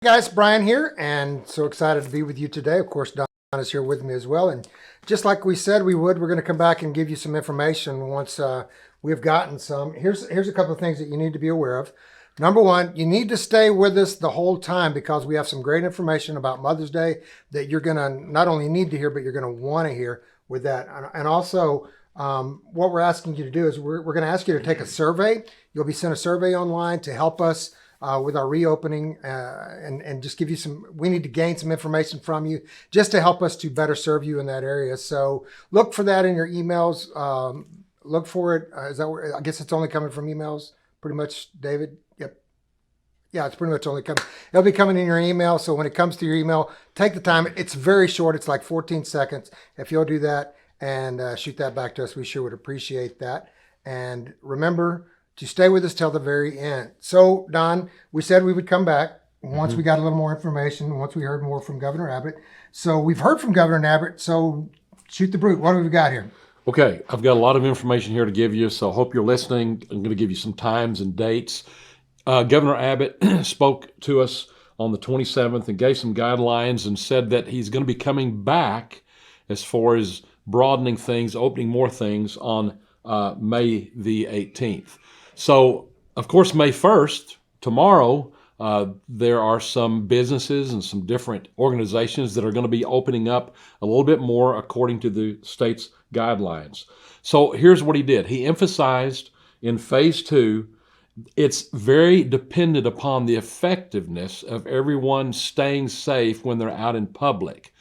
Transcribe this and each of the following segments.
Guys, Brian here, and so excited to be with you today. Of course, Don is here with me as well. And just like we said we would, we're going to come back and give you some information once we've gotten some. Here's a couple of things that you need to be aware of. Number one, you need to stay with us the whole time because we have some great information about Mother's Day that you're going to not only need to hear, but you're going to want to hear with that. And also, what we're asking you to do is we're going to ask you to take a survey. You'll be sent a survey online to help us with our reopening and just give you some, we need to gain some information from you just to help us to better serve you in that area. So look for that in your emails. Look for it. Is that where, I guess it's only coming from emails pretty much, David? Yep. Yeah, it's pretty much only coming. It'll be coming in your email. So when it comes to your email, take the time. It's very short. It's like 14 seconds. If you'll do that and shoot that back to us, we sure would appreciate that. And remember, to stay with us till the very end. So, Don, we said we would come back once we got a little more information, once we heard more from Governor Abbott. So we've heard from Governor Abbott, so shoot the brute. What have we got here? Okay, I've got a lot of information here to give you, so I hope you're listening. I'm going to give you some times and dates. Governor Abbott spoke to us on the 27th and gave some guidelines and said that he's going to be coming back as far as broadening things, opening more things on May the 18th. So, of course, May 1st, tomorrow, there are some businesses and some different organizations that are going to be opening up a little bit more according to the state's guidelines. So here's what he did. He emphasized in phase 2, it's very dependent upon the effectiveness of everyone staying safe when they're out in public.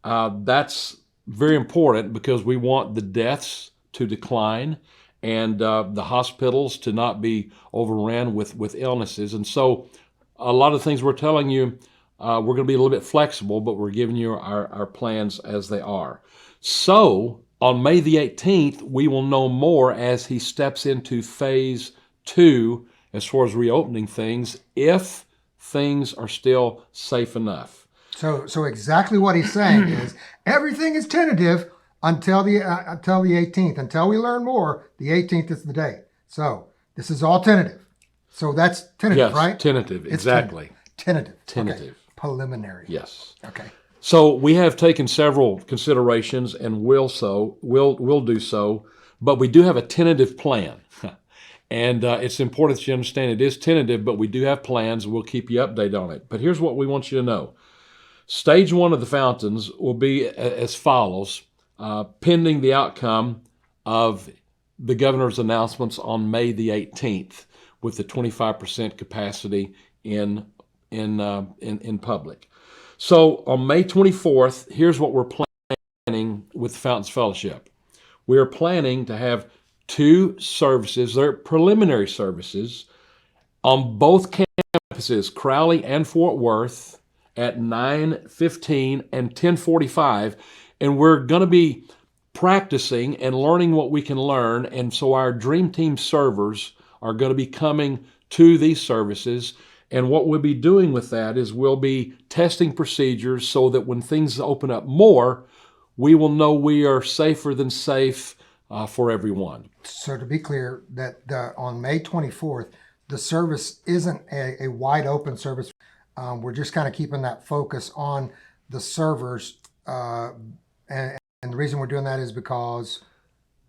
That's very important because we want the deaths to decline and the hospitals to not be overrun with illnesses. And so a lot of things we're telling you, we're going to be a little bit flexible, but we're giving you our plans as they are. So on May the 18th, we will know more as he steps into phase 2 as far as reopening things, if things are still safe enough. So exactly what he's saying is everything is tentative until the 18th. Until we learn more, the 18th is the day. So this is all tentative. So that's tentative, Yes, right? tentative, It's exactly. Tentative. Tentative. Okay. Preliminary. Yes. Okay. So we have taken several considerations and will do so, but we do have a tentative plan. And it's important that you understand it is tentative, but we do have plans. We'll keep you updated on it. But here's what we want you to know. Stage 1 of the fountains will be as follows. Pending the outcome of the governor's announcements on May the 18th, with the 25% capacity in public. So on May 24th, here's what we're planning with Fountains Fellowship. We are planning to have 2 services. They're preliminary services on both campuses, Crowley and Fort Worth, at 9:15 and 10:45. And we're going to be practicing and learning what we can learn. And so our Dream Team servers are going to be coming to these services. And what we'll be doing with that is we'll be testing procedures so that when things open up more, we will know we are safer than safe for everyone. So to be clear, that on May 24th, the service isn't a wide open service. We're just kind of keeping that focus on the servers. And the reason we're doing that is because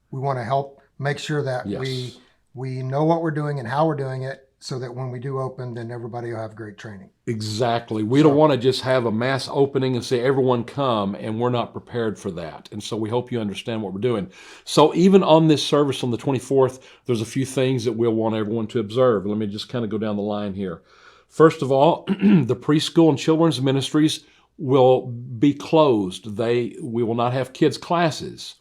we want to help make sure that Yes. we know what we're doing and how we're doing it so that when we do open, then everybody will have great training. Exactly. We don't want to just have a mass opening and say, everyone come, and we're not prepared for that. And so we hope you understand what we're doing. So even on this service on the 24th, there's a few things that we'll want everyone to observe. Let me just kind of go down the line here. First of all, the preschool and children's ministries will be closed. We will not have kids' classes.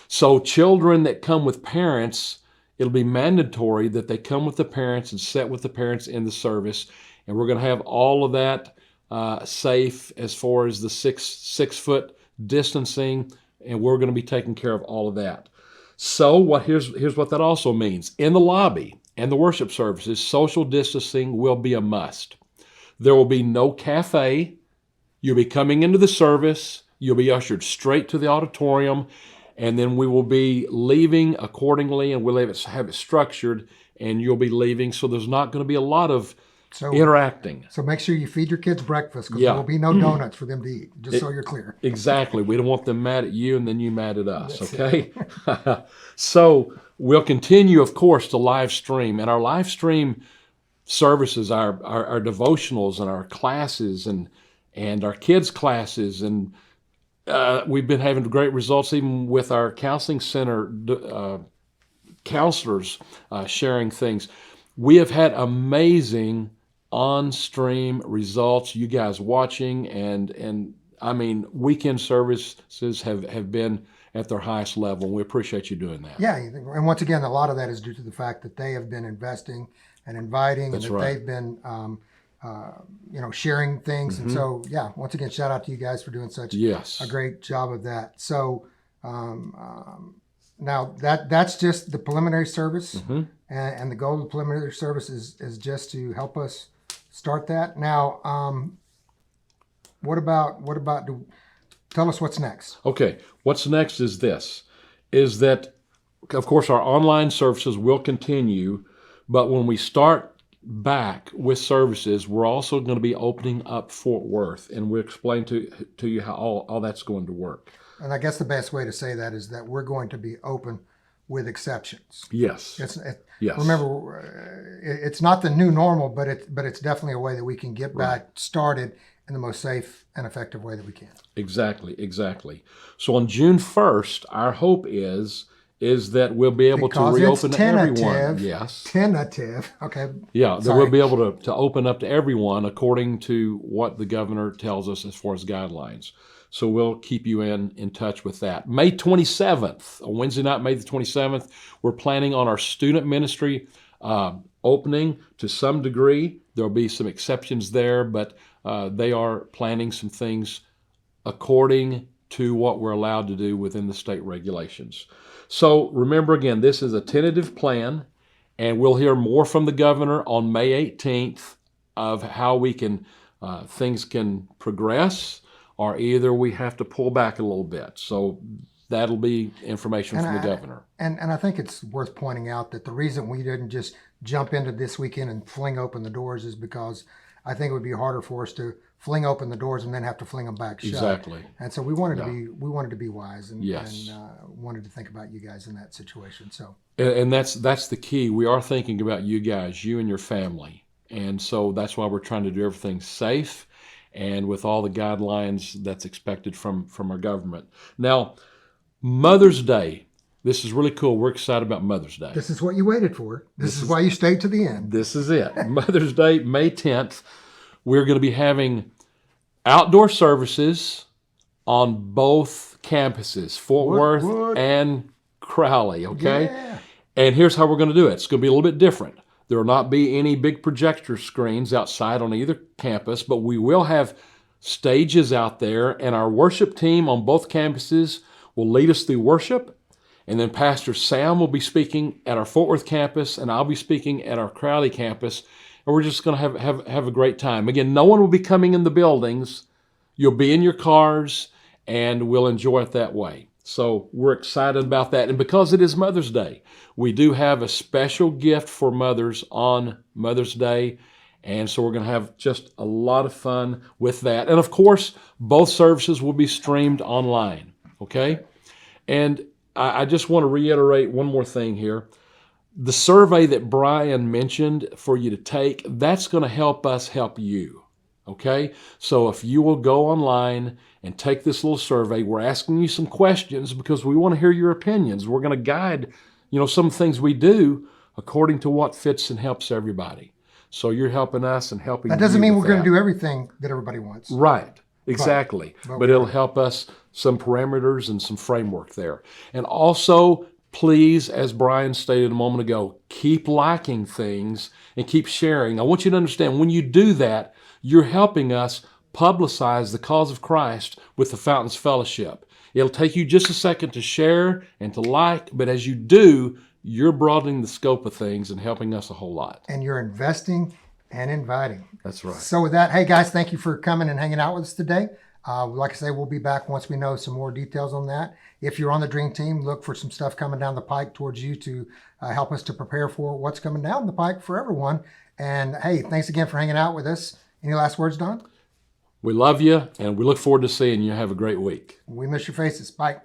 So children that come with parents, it'll be mandatory that they come with the parents and sit with the parents in the service. And we're going to have all of that safe as far as the six foot distancing, and we're going to be taking care of all of that. So here's what that also means. In the lobby and the worship services, social distancing will be a must. There will be no cafe. You'll be coming into the service. You'll be ushered straight to the auditorium, and then we will be leaving accordingly, and we'll have it structured, and you'll be leaving. So there's not going to be a lot of So interacting. so make sure you feed your kids breakfast, because Yeah. there will be no donuts for them to eat, just so you're clear. Exactly. We don't want them mad at you and then you mad at us, That's okay? So we'll continue, of course, to live stream. And our live stream services, our devotionals and our classes and our kids' classes. And we've been having great results even with our counseling center counselors sharing things. We have had amazing on-stream results. You guys watching, and I mean, weekend services have been at their highest level. We appreciate you doing that. Yeah, and once again, a lot of that is due to the fact that they have been investing and inviting, That's and that right. they've been, sharing things. And so, yeah, once again, shout out to you guys for doing such Yes. a great job of that. So now that's just the preliminary service, and the goal of the preliminary service is just to help us start that. Now, what about tell us what's next. Okay, what's next is this, is that, of course, our online services will continue, but when we start back with services, we're also going to be opening up Fort Worth, and we'll explain to you how all that's going to work. And I guess the best way to say that is that we're going to be open with exceptions. Yes. Yes. Remember, it's not the new normal, but it's definitely a way that we can get back started in the most safe and effective way that we can. Exactly. So on June 1st, our hope is that we'll be able Because to reopen it's to everyone. tentative. Yes. Tentative. Okay. Yeah, that Sorry. we'll be able to open up to everyone according to what the governor tells us as far as guidelines. So we'll keep you in touch with that. May 27th, on Wednesday night, May the 27th, we're planning on our student ministry opening to some degree. There'll be some exceptions there, but they are planning some things according to what we're allowed to do within the state regulations. So remember, again, this is a tentative plan, and we'll hear more from the governor on May 18th of how we can things can progress, or either we have to pull back a little bit. So that'll be information from the governor. And I think it's worth pointing out that the reason we didn't just jump into this weekend and fling open the doors is because I think it would be harder for us to fling open the doors and then have to fling them back shut. Exactly. And so we wanted to be wise, and, Yes. and wanted to think about you guys in that situation. So And that's the key. We are thinking about you guys, you and your family. And so that's why we're trying to do everything safe and with all the guidelines that's expected from our government. Now, Mother's Day. This is really cool. We're excited about Mother's Day. this is what you waited for. This is why you stayed to the end. This is it. Mother's Day, May 10th. We're going to be having outdoor services on both campuses, Fort Worth Woodwood. and Crowley, okay? Yeah. And here's how we're going to do it. It's going to be a little bit different. There will not be any big projector screens outside on either campus, but we will have stages out there, and our worship team on both campuses will lead us through worship. And then Pastor Sam will be speaking at our Fort Worth campus, and I'll be speaking at our Crowley campus. And we're just going to have a great time. Again, no one will be coming in the buildings. You'll be in your cars, and we'll enjoy it that way. So we're excited about that. And because it is Mother's Day, we do have a special gift for mothers on Mother's Day. And so we're going to have just a lot of fun with that. And of course, both services will be streamed online. Okay? And I just want to reiterate one more thing here. The survey that Brian mentioned for you to take, that's going to help us help you. Okay? So if you will go online and take this little survey, we're asking you some questions because we want to hear your opinions. We're going to guide, some things we do according to what fits and helps everybody. So you're helping us and helping That doesn't you mean with we're going that. to do everything that everybody wants. Right. Exactly. But But it'll help us some parameters and some framework there. And also, please, as Brian stated a moment ago, keep liking things and keep sharing. I want you to understand, when you do that, you're helping us publicize the cause of Christ with the Fountains Fellowship. It'll take you just a second to share and to like, but as you do, you're broadening the scope of things and helping us a whole lot. And you're investing and inviting. That's right. So with that, hey guys, thank you for coming and hanging out with us today. Like I say, we'll be back once we know some more details on that. If you're on the Dream Team, look for some stuff coming down the pike towards you to help us to prepare for what's coming down the pike for everyone. And hey, thanks again for hanging out with us. Any last words, Don? We love you, and we look forward to seeing you. Have a great week. We miss your faces. Bye.